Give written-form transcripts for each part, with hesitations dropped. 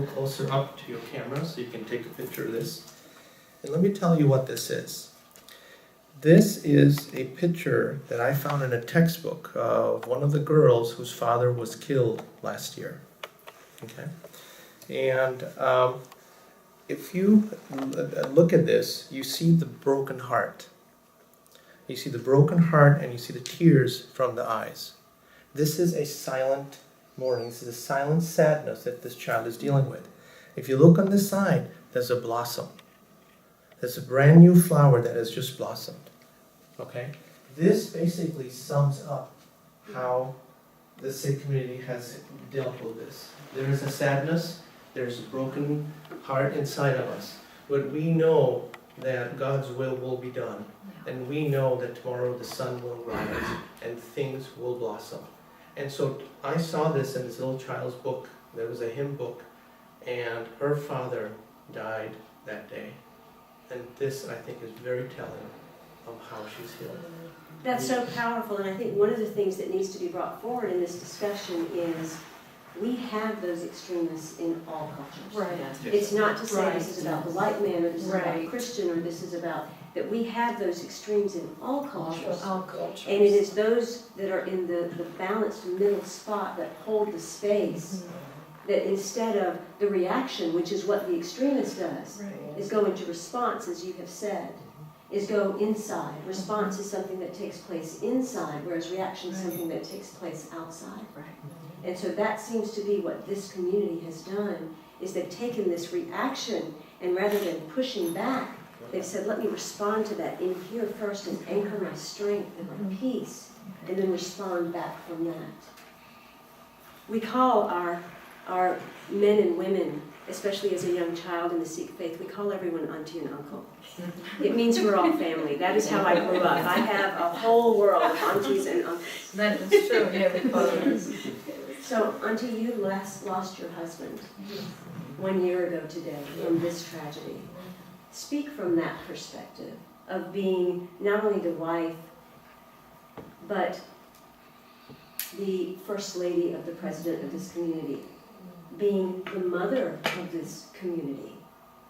little closer up to your camera so you can take a picture of this. And let me tell you what this is. This is a picture that I found in a textbook of one of the girls whose father was killed last year. Okay, and if you look at this, you see the broken heart. You see the broken heart and you see the tears from the eyes. This is a silent mourning. This is a silent sadness that this child is dealing with. If you look on the side, there's a blossom. There's a brand new flower that has just blossomed. Okay? This basically sums up how the Sikh community has dealt with this. There is a sadness, there's a broken heart inside of us. But we know that God's will be done. And we know that tomorrow the sun will rise and things will blossom. And so I saw this in this little child's book. There was a hymn book, and her father died that day. And this, I think, is very telling of how she's healed. That's so powerful, and I think one of the things that needs to be brought forward in this discussion is we have those extremists in all cultures. Right. Yes. It's not to say Right. this is about the white man, or this is about Right. Christian, or this is about, that we have those extremes in all cultures. All cultures. And it is those that are in the balanced middle spot that hold the space, that instead of the reaction, which is what the extremist does, Right. is go into response, as you have said, is go inside. Response is something that takes place inside, whereas reaction is something that takes place outside. Right. And so that seems to be what this community has done, is they've taken this reaction, and rather than pushing back, they've said, let me respond to that in here first and anchor my strength and my peace, and then respond back from that. We call our men and women, especially as a young child in the Sikh faith, we call everyone auntie and uncle. It means we're all family. That is how I grew up. I have a whole world of aunties and uncles. That is true, yeah, we call it. So, auntie, you lost your husband 1 year ago today in this tragedy. Speak from that perspective of being not only the wife, but the first lady of the president of this community, being the mother of this community,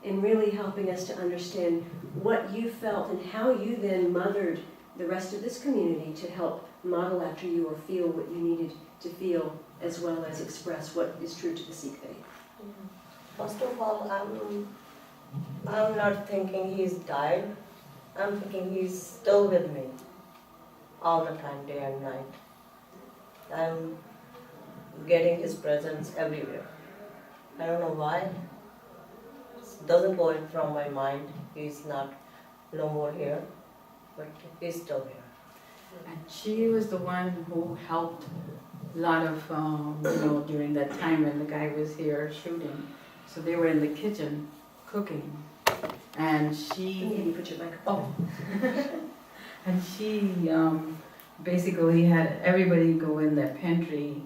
and really helping us to understand what you felt and how you then mothered the rest of this community to help model after you or feel what you needed to feel, as well as express what is true to the Sikh faith. First of all, I'm not thinking he's died. I'm thinking he's still with me all the time, day and night. I'm getting his presence everywhere. I don't know why. It doesn't go in from my mind. He's no more here, but he's still here. And she was the one who helped a lot of, during that time when the guy was here shooting. So they were in the kitchen cooking, and she... Can you put your microphone? And she basically had everybody go in their pantry,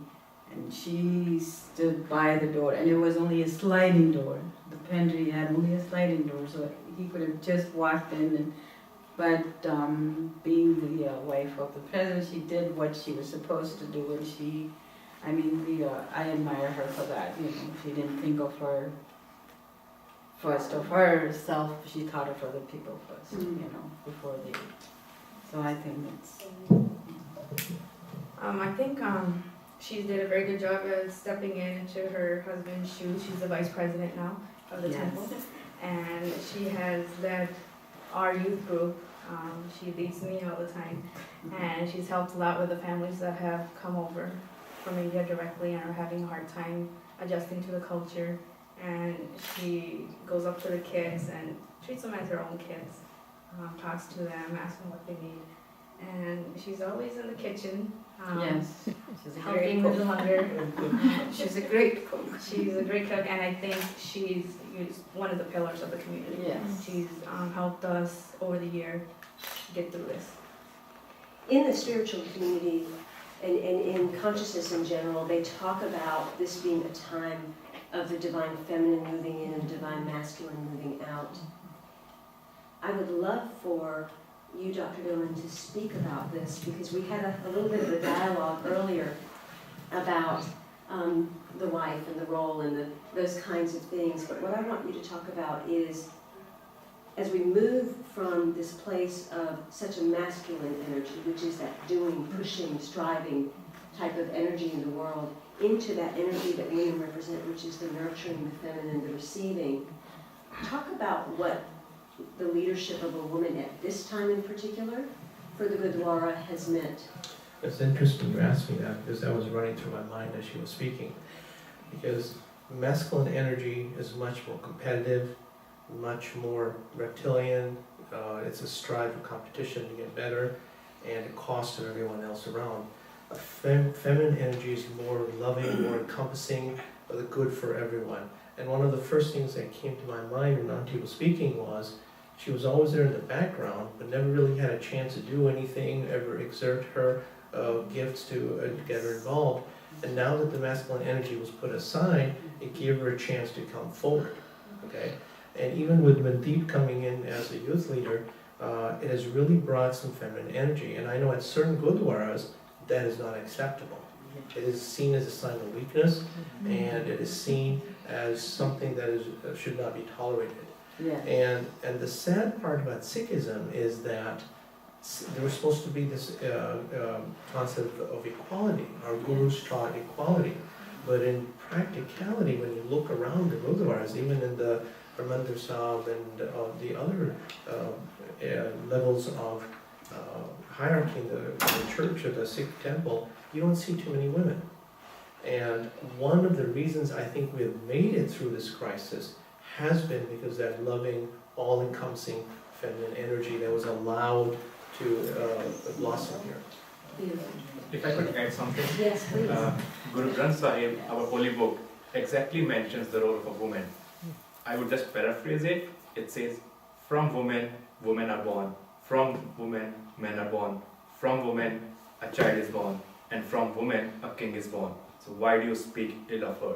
and she stood by the door, and it was only a sliding door. The pantry had only a sliding door, so he could have just walked in. But being the wife of the president, she did what she was supposed to do, and I admire her for that. She didn't think of her first of herself. She thought of other people first, before they. So I think that's. I think she did a very good job of stepping into her husband's shoes. She's the vice president now of the temple, and she has led our youth group. She leads me all the time, and she's helped a lot with the families that have come over from India directly and are having a hard time adjusting to the culture. And she goes up to the kids and treats them as her own kids, talks to them, asks them what they need. And she's always in the kitchen, She's a great helping with the cook. hunger. She's a great cook. She's a great cook, and I think she's one of the pillars of the community. Yes. She's helped us over the year get through this. In the spiritual community and in consciousness in general, they talk about this being a time of the divine feminine moving in and divine masculine moving out. I would love for you, Dr. Dillon, to speak about this, because we had a little bit of a dialogue earlier about the wife and the role and those kinds of things. But what I want you to talk about is, as we move from this place of such a masculine energy, which is that doing, pushing, striving type of energy in the world, into that energy that women represent, which is the nurturing, the feminine, the receiving. Talk about what the leadership of a woman at this time in particular for the Gurdwara has meant. It's interesting you asked me that, because that was running through my mind as she was speaking. Because masculine energy is much more competitive, much more reptilian. It's a strive for competition to get better, and the cost of everyone else around. A feminine energy is more loving, more encompassing, the good for everyone. And one of the first things that came to my mind when Auntie was speaking was, she was always there in the background, but never really had a chance to do anything, ever exert her gifts to get her involved. And now that the masculine energy was put aside, it gave her a chance to come forward. Okay, and even with Mandeep coming in as a youth leader, it has really brought some feminine energy. And I know at certain Gurdwaras, that is not acceptable. It is seen as a sign of weakness, and it is seen as something that should not be tolerated. Yeah. And the sad part about Sikhism is that there was supposed to be this concept of equality. Our gurus taught equality, but in practicality, when you look around the Gurdwaras, even in the Harmandir Sahib and the other levels of hierarchy in the church or the Sikh temple, you don't see too many women. And one of the reasons I think we have made it through this crisis has been because that loving, all-encompassing feminine energy that was allowed to blossom here. Beautiful. If I could add something. Yes, please. Guru Granth Sahib, our holy book, exactly mentions the role of a woman. I would just paraphrase it. It says, from women, women are born. From women, men are born. From women, a child is born. And from women, a king is born. So why do you speak ill of her?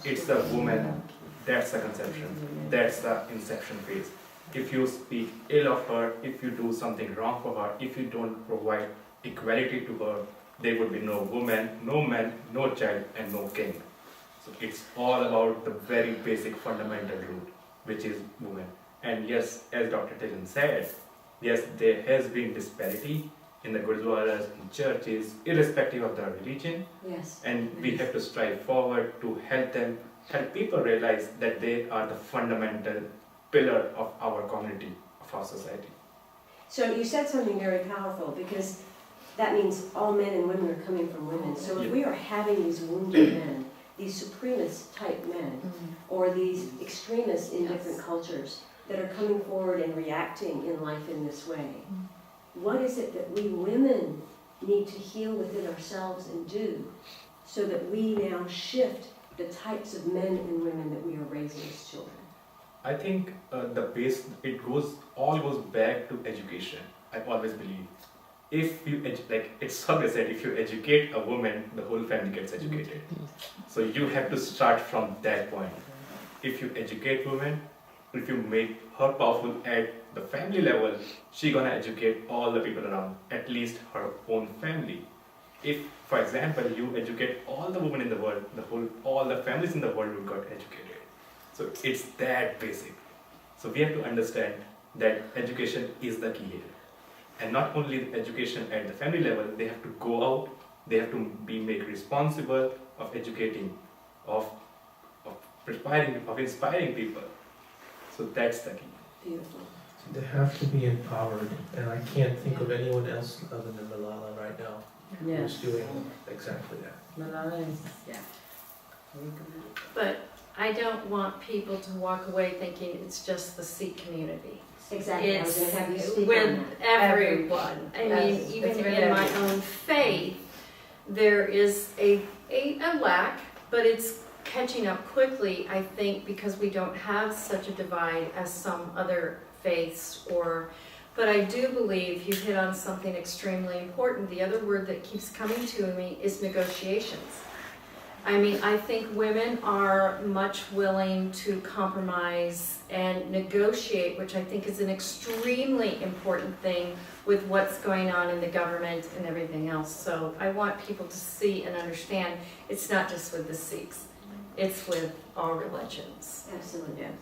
It's the woman, that's the conception. That's the inception phase. If you speak ill of her, if you do something wrong for her, if you don't provide equality to her, there would be no woman, no man, no child, and no king. So it's all about the very basic fundamental root, which is woman. And yes, as Dr. Tillen said, yes, there has been disparity in the Gurdwaras, in churches, irrespective of their religion. Yes. And we have to strive forward to help people realize that they are the fundamental pillar of our community, of our society. So you said something very powerful, because that means all men and women are coming from women. So if we are having these wounded men, these supremacist type men, or these extremists in different cultures that are coming forward and reacting in life in this way, what is it that we women need to heal within ourselves and do so that we now shift the types of men and women that we are raising as children? I think it all goes back to education. I always believe. If you, it's always said, if you educate a woman, the whole family gets educated. So you have to start from that point. If you educate women, if you make her powerful at the family level, she's gonna educate all the people around, at least her own family. If, for example, you educate all the women in the world, all the families in the world will get educated. So it's that basic. So we have to understand that education is the key here. And not only education at the family level, they have to go out, they have to be made responsible of educating, of inspiring people. So that's the key. Beautiful. So they have to be empowered, and I can't think of anyone else other than Malala right now who's doing exactly that. Malala is, But I don't want people to walk away thinking it's just the Sikh community. Exactly. I was going to have you It's speak with on that. everyone. I mean, Yes, even it's with in my everyone. own faith, there is a lack, but it's catching up quickly, I think, because we don't have such a divide as some other faiths. But I do believe you hit on something extremely important. The other word that keeps coming to me is negotiations. I mean, I think women are much willing to compromise and negotiate, which I think is an extremely important thing with what's going on in the government and everything else. So I want people to see and understand it's not just with the Sikhs, it's with all religions. Absolutely. Yes.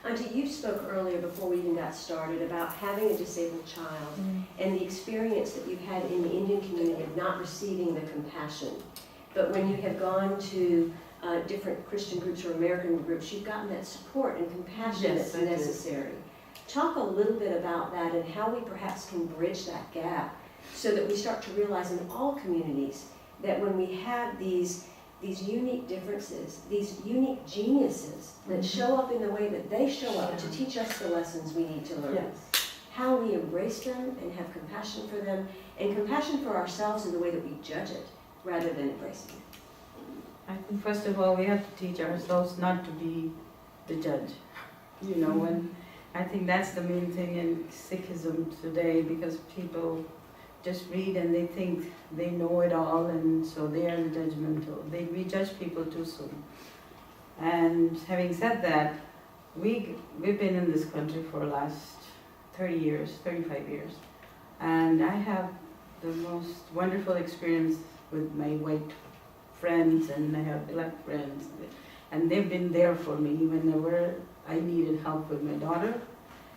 Auntie, you spoke earlier before we even got started about having a disabled child and the experience that you've had in the Indian community of not receiving the compassion. But when you have gone to different Christian groups or American groups, you've gotten that support and compassion Yes, that's I did. necessary. Talk a little bit about that and how we perhaps can bridge that gap so that we start to realize in all communities that when we have these unique differences, these unique geniuses that show up in the way that they show up to teach us the lessons we need to learn. Yes. How we embrace them and have compassion for them, and compassion for ourselves in the way that we judge it rather than embracing it. I think first of all, we have to teach ourselves not to be the judge. You know, and I think that's the main thing in Sikhism today, because people just read and they think they know it all, and so they are judgmental. We judge people too soon. And having said that, we've been in this country for the last 30 years, 35 years. And I have the most wonderful experience with my white friends, and I have black friends. And they've been there for me whenever I needed help with my daughter.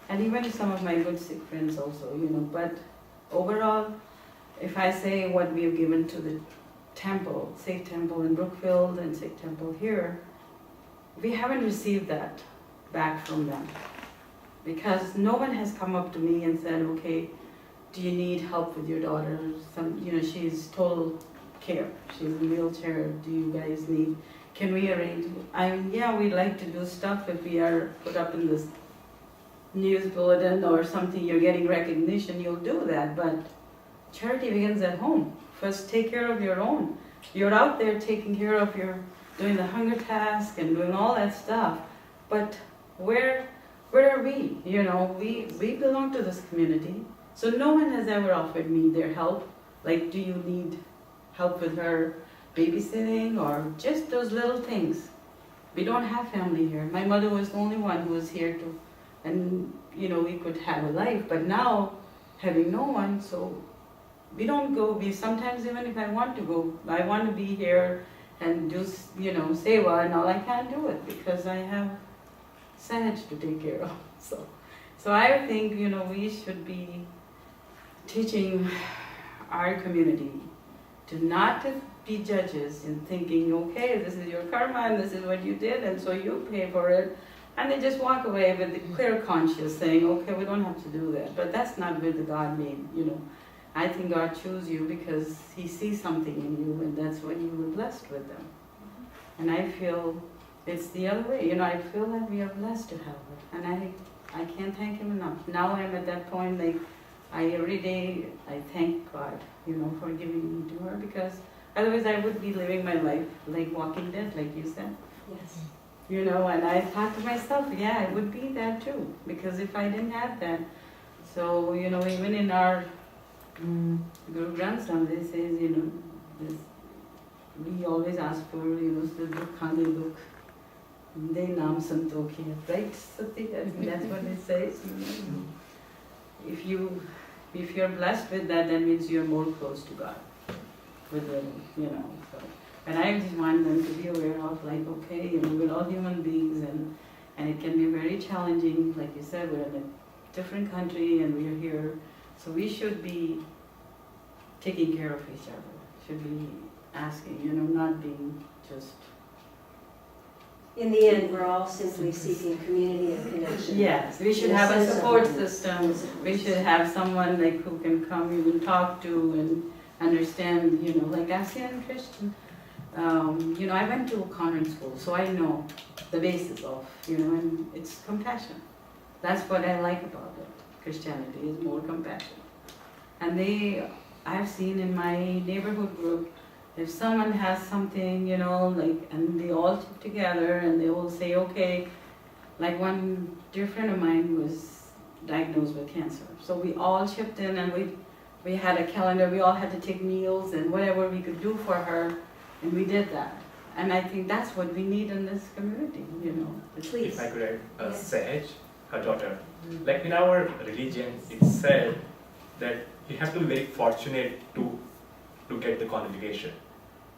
And even some of my good Sikh friends also, you know. But overall, if I say what we have given to the temple, Sikh temple in Brookfield and Sikh temple here, we haven't received that back from them. Because no one has come up to me and said, okay, do you need help with your daughter? She's total care. She's in a wheelchair. Do you guys need, can we arrange? Yeah, we like to do stuff if we are put up in this news bulletin or something, you're getting recognition, you'll do that. But charity begins at home. First, take care of your own. You're out there taking care of doing the hunger task and doing all that stuff. But where are we? You know, we belong to this community. So no one has ever offered me their help. Like, do you need help with her babysitting or just those little things? We don't have family here. My mother was the only one who was here and we could have a life. But now, having no one, so we don't go. Sometimes even if I want to go, I want to be here and do, seva and all, I can't do it because I have Sahaj to take care of. So I think, we should be teaching our community to not to be judges and thinking, okay, this is your karma and this is what you did and so you pay for it. And they just walk away with the clear conscience saying, okay, we don't have to do that. But that's not with the God name, I think God chose you because He sees something in you, and that's when you were blessed with them. And I feel it's the other way. I feel that we are blessed to have her, and I can't thank Him enough. Now I'm at that point, like every day I thank God, for giving me to her, because otherwise I would be living my life like Walking Dead, like you said. Yes. And I thought to myself, yeah, I would be that too, because if I didn't have that, so even in our Guru Granth Sahib, they says, this, we always ask for, the dukh khande dukh, de naam santokhi, right? That's what it says. If you're blessed with that, that means you're more close to God. With them, So. And I just want them to be aware of, like, okay, we're all human beings, and it can be very challenging. Like you said, we're in a different country, and we're here. So we should be taking care of each other, should be asking, not being just... In the end, we're all simply seeking community and connection. Yes, we should have a support system. We should have someone like who can come you can talk to and understand, like ASEAN Christian. I went to a convent school, so I know the basis of, and it's compassion. That's what I like about it. Christianity is more compassion. And I've seen in my neighborhood group, if someone has something, and they all sit together and they all say, okay, like one dear friend of mine was diagnosed with cancer. So we all chipped in and we had a calendar, we all had to take meals and whatever we could do for her, and we did that. And I think that's what we need in this community, you know. Please. If I could add, Yes. Sahaj, her daughter, like in our religion, it's said that you have to be very fortunate to get the congregation.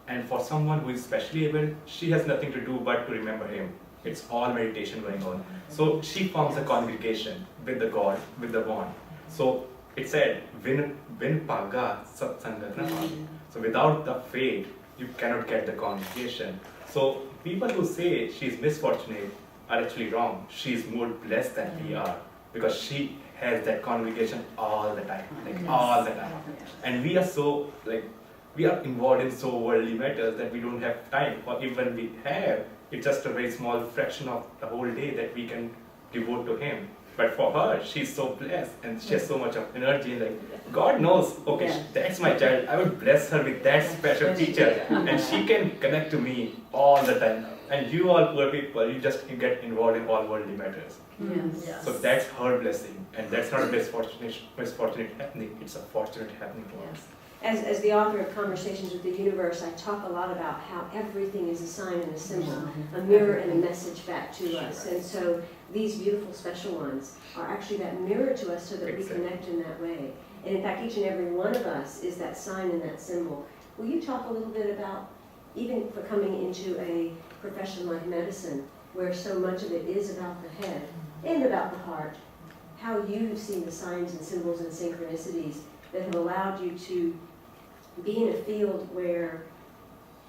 And for someone who is specially able, she has nothing to do but to remember him. It's all meditation going on. So she forms a congregation with the God, with the bond. So it said, Vin paga satsanga krama. So without the faith, you cannot get the congregation. So people who say she's misfortunate are actually wrong. She's more blessed than we are because she has that congregation all the time, like all the time. And we are so we are involved in so worldly matters that we don't have time, or even we have, it's just a very small fraction of the whole day that we can devote to him. But for her, she's so blessed and she has so much of energy. Like God knows, okay, that's my child. I will bless her with that special teacher, and she can connect to me all the time. And you all poor people, you just get involved in all worldly matters. Yes. So that's her blessing, and that's not a misfortunate happening. It's a fortunate happening for us. As the author of Conversations with the Universe, I talk a lot about how everything is a sign and a symbol, a mirror and a message back to us. And so these beautiful special ones are actually that mirror to us so that we connect in that way. And in fact, each and every one of us is that sign and that symbol. Will you talk a little bit about, even for coming into a profession like medicine, where so much of it is about the head and about the heart, how you've seen the signs and symbols and synchronicities that have allowed you to be in a field where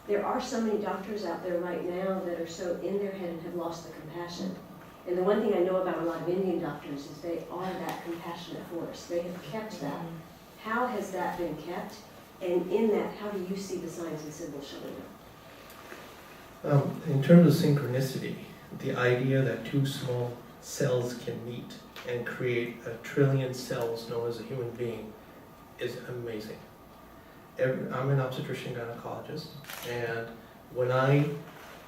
there are so many doctors out there right now that are so in their head and have lost the compassion. And the one thing I know about a lot of Indian doctors is they are that compassionate force. They have kept that. How has that been kept? And in that, how do you see the signs and symbols showing up? In terms of synchronicity, the idea that two small cells can meet and create 1 trillion cells known as a human being is amazing. I'm an obstetrician gynecologist, and when I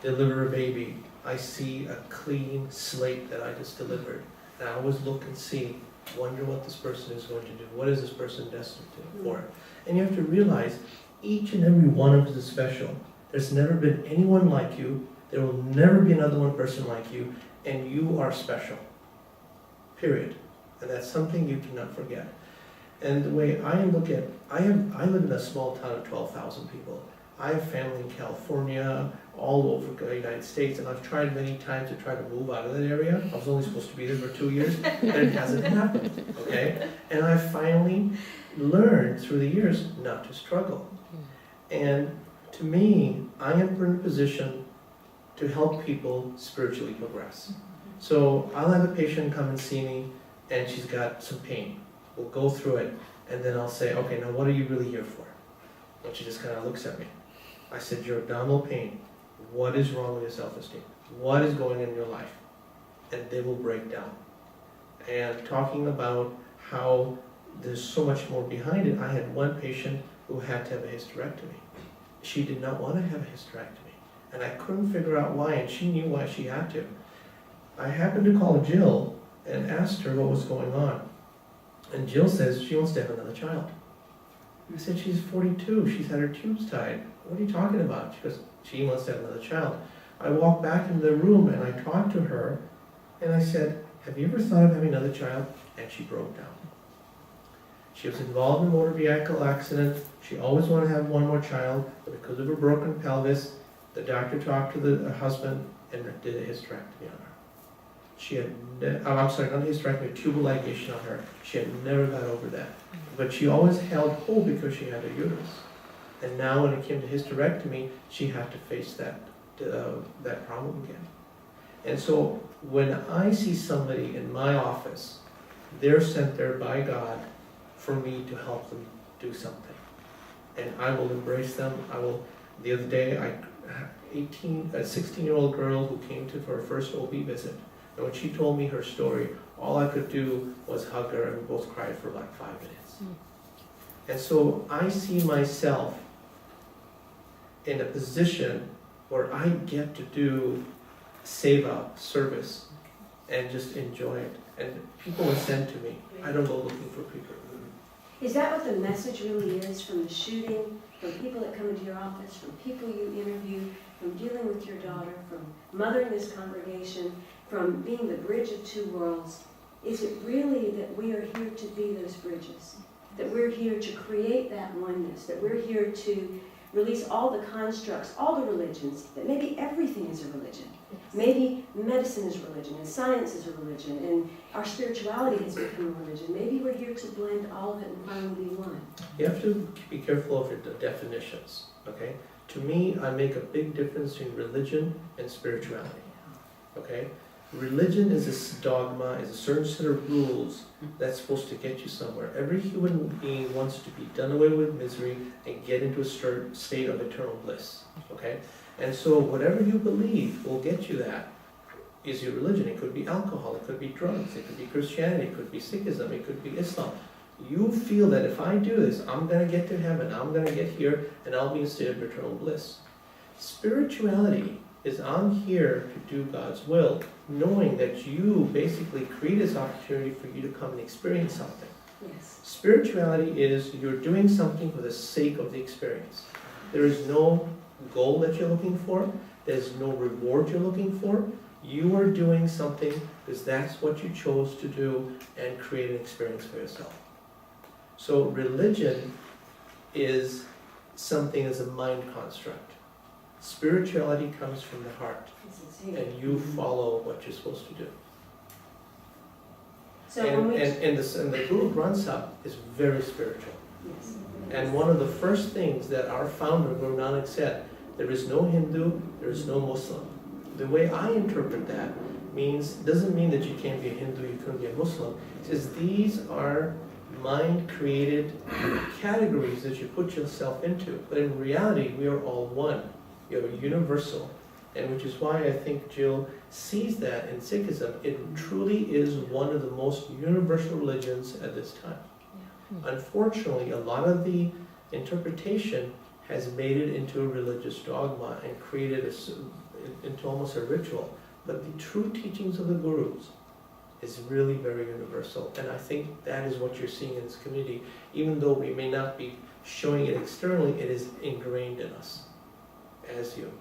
deliver a baby, I see a clean slate that I just delivered. And I always look and see, wonder what this person is going to do. What is this person destined for? And you have to realize each and every one of us is special. There's never been anyone like you. There will never be another one person like you, and you are special. Period. And that's something you cannot forget. And the way I look at, I live in a small town of 12,000 people. I have family in California, all over the United States, and I've tried many times to try to move out of that area. I was only supposed to be there for 2 years, and it hasn't happened, okay? And I finally learned through the years not to struggle. And to me, I am in a position to help people spiritually progress. So I'll have a patient come and see me, and she's got some pain. We'll go through it, and then I'll say, okay, now what are you really here for? And she just kind of looks at me. I said, your abdominal pain, what is wrong with your self-esteem? What is going on in your life? And they will break down. And talking about how there's so much more behind it, I had one patient who had to have a hysterectomy. She did not want to have a hysterectomy, and I couldn't figure out why, and she knew why she had to. I happened to call Jill and asked her what was going on. And Jill says she wants to have another child. I said, she's 42, she's had her tubes tied. What are you talking about? She goes, she wants to have another child. I walked back into the room and I talked to her, and I said, have you ever thought of having another child? And she broke down. She was involved in a motor vehicle accident. She always wanted to have one more child, but because of her broken pelvis, the doctor talked to the husband and did a hysterectomy on her. She had, not a hysterectomy, a tubal ligation on her. She had never got over that. But she always held hope because she had a uterus. And now when it came to hysterectomy, she had to face that problem again. And so when I see somebody in my office, they're sent there by God for me to help them do something. And I will embrace them. The other day, a 16-year-old girl who came for her first OB visit. And when she told me her story, all I could do was hug her, and we both cried for like 5 minutes. And so I see myself in a position where I get to do seva, service, and just enjoy it. And people are sent to me. I don't go looking for people. Is that what the message really is from the shooting from people that come into your office, from people you interview, from dealing with your daughter, from mothering this congregation, from being the bridge of two worlds, is it really that we are here to be those bridges? That we're here to create that oneness, that we're here to release all the constructs, all the religions, that maybe everything is a religion. Maybe medicine is religion, and science is a religion, and our spirituality has become a religion. Maybe we're here to blend all of it and finally be one. You have to be careful of your definitions, okay? To me, I make a big difference between religion and spirituality, okay? Religion is this dogma, is a certain set of rules that's supposed to get you somewhere. Every human being wants to be done away with misery and get into a state of eternal bliss, okay? And so whatever you believe will get you that is your religion. It could be alcohol, it could be drugs, it could be Christianity, it could be Sikhism, it could be Islam. You feel that if I do this, I'm going to get to heaven, I'm going to get here, and I'll be in a state of eternal bliss. Spirituality is I'm here to do God's will, knowing that you basically create this opportunity for you to come and experience something. Yes. Spirituality is you're doing something for the sake of the experience. There is no goal that you're looking for. There's no reward you're looking for. You are doing something because that's what you chose to do and create an experience for yourself. So religion is something as a mind construct. Spirituality comes from the heart, and you follow what you're supposed to do. So And, when we... and the Guru Granth Sahib is very spiritual. Yes. And one of the first things that our founder, Guru Nanak, said, there is no Hindu, there is no Muslim. The way I interpret that doesn't mean that you can't be a Hindu, you couldn't be a Muslim. It says these are mind-created categories that you put yourself into. But in reality, we are all one. We are universal. And which is why I think Jill sees that in Sikhism. It truly is one of the most universal religions at this time. Unfortunately, a lot of the interpretation has made it into a religious dogma and created into almost a ritual. But the true teachings of the Gurus is really very universal. And I think that is what you're seeing in this community. Even though we may not be showing it externally, it is ingrained in us as you.